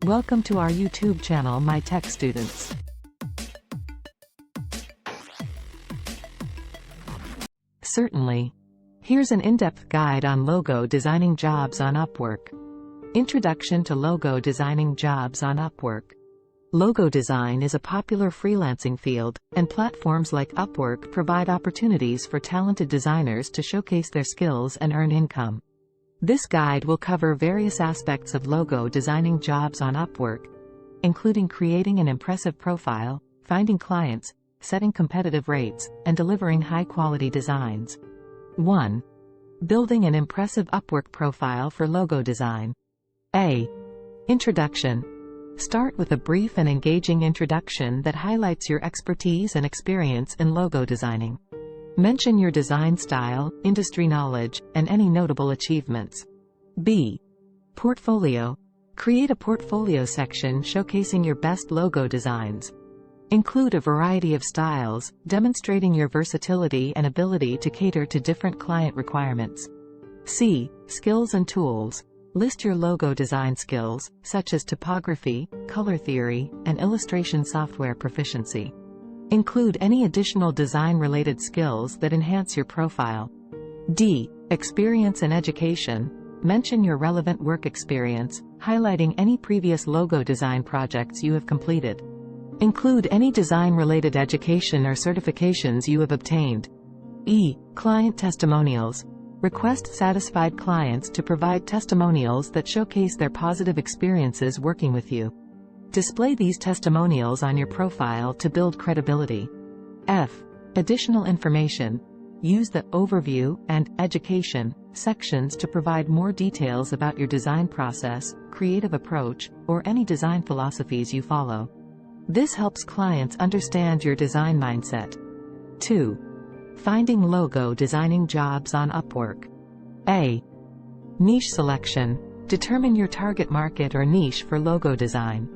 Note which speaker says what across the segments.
Speaker 1: Welcome to our YouTube channel, My Tech Students. Certainly. Here's an in-depth guide on logo designing jobs on Upwork. Introduction to logo designing jobs on Upwork. Logo design is a popular freelancing field, and platforms like Upwork provide opportunities for talented designers to showcase their skills and earn income. This guide will cover various aspects of logo designing jobs on Upwork, including creating an impressive profile, finding clients, setting competitive rates, and delivering high-quality designs. 1. Building an impressive Upwork profile for logo design. Introduction. Start with a brief and engaging introduction that highlights your expertise and experience in logo designing. Mention your design style, industry knowledge, and any notable achievements. B. Portfolio. Create a portfolio section showcasing your best logo designs. Include a variety of styles, demonstrating your versatility and ability to cater to different client requirements. C. Skills and tools. List your logo design skills, such as typography, color theory, and illustration software proficiency. Include any additional design-related skills that enhance your profile. D. Experience and education. Mention your relevant work experience, highlighting any previous logo design projects you have completed. Include any design-related education or certifications you have obtained. E. Client testimonials. Request satisfied clients to provide testimonials that showcase their positive experiences working with you. Display these testimonials on your profile to build credibility. F. Additional information. Use the Overview and Education sections to provide more details about your design process, creative approach, or any design philosophies you follow. This helps clients understand your design mindset. 2. Finding logo designing jobs on Upwork. Niche selection. Determine your target market or niche for logo design.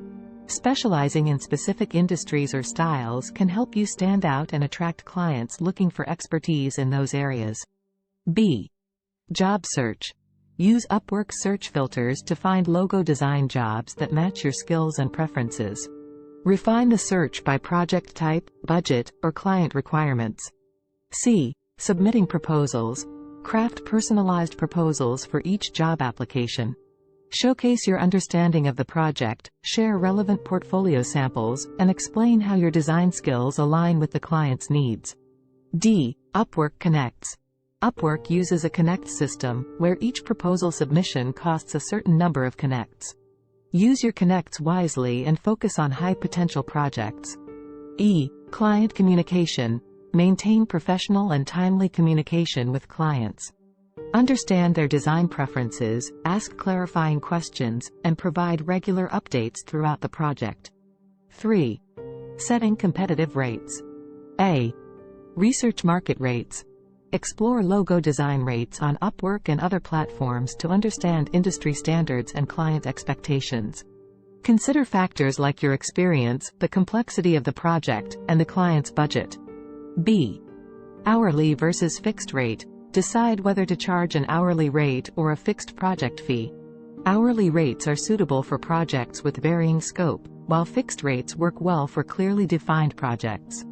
Speaker 1: Specializing in specific industries or styles can help you stand out and attract clients looking for expertise in those areas. B. Job search. Use Upwork search filters to find logo design jobs that match your skills and preferences. Refine the search by project type, budget, or client requirements. C. Submitting proposals. Craft personalized proposals for each job application. Showcase your understanding of the project, share relevant portfolio samples, and explain how your design skills align with the client's needs. D. Upwork Connects. Upwork uses a connect system, where each proposal submission costs a certain number of connects. Use your connects wisely and focus on high-potential projects. E. Client communication. Maintain professional and timely communication with clients. Understand their design preferences, ask clarifying questions, and provide regular updates throughout the project. 3. Setting competitive rates. Research market rates. Explore logo design rates on Upwork and other platforms to understand industry standards and client expectations. Consider factors like your experience, the complexity of the project, and the client's budget. B. Hourly versus fixed rate. Decide whether to charge an hourly rate or a fixed project fee. Hourly rates are suitable for projects with varying scope, while fixed rates work well for clearly defined projects.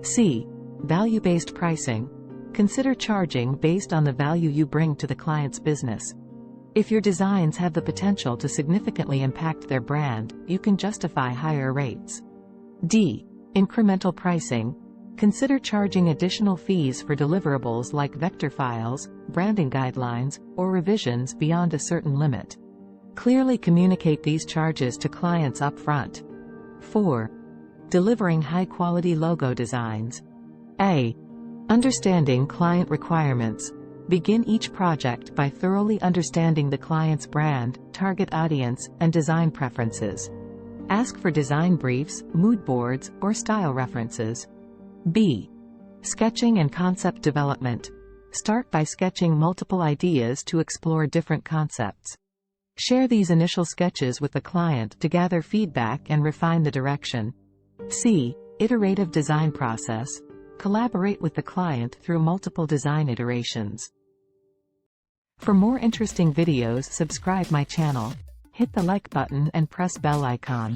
Speaker 1: C. Value-based pricing. Consider charging based on the value you bring to the client's business. If your designs have the potential to significantly impact their brand, you can justify higher rates. D. Incremental pricing. Consider charging additional fees for deliverables like vector files, branding guidelines, or revisions beyond a certain limit. Clearly communicate these charges to clients upfront. 4. Delivering high-quality logo designs. Understanding client requirements. Begin each project by thoroughly understanding the client's brand, target audience, and design preferences. Ask for design briefs, mood boards, or style references. B. Sketching and concept development. Start by sketching multiple ideas to explore different concepts. Share these initial sketches with the client to gather feedback and refine the direction. C. Iterative design process. Collaborate with the client through multiple design iterations. For more interesting videos, subscribe my channel. hit the like button and press bell icon.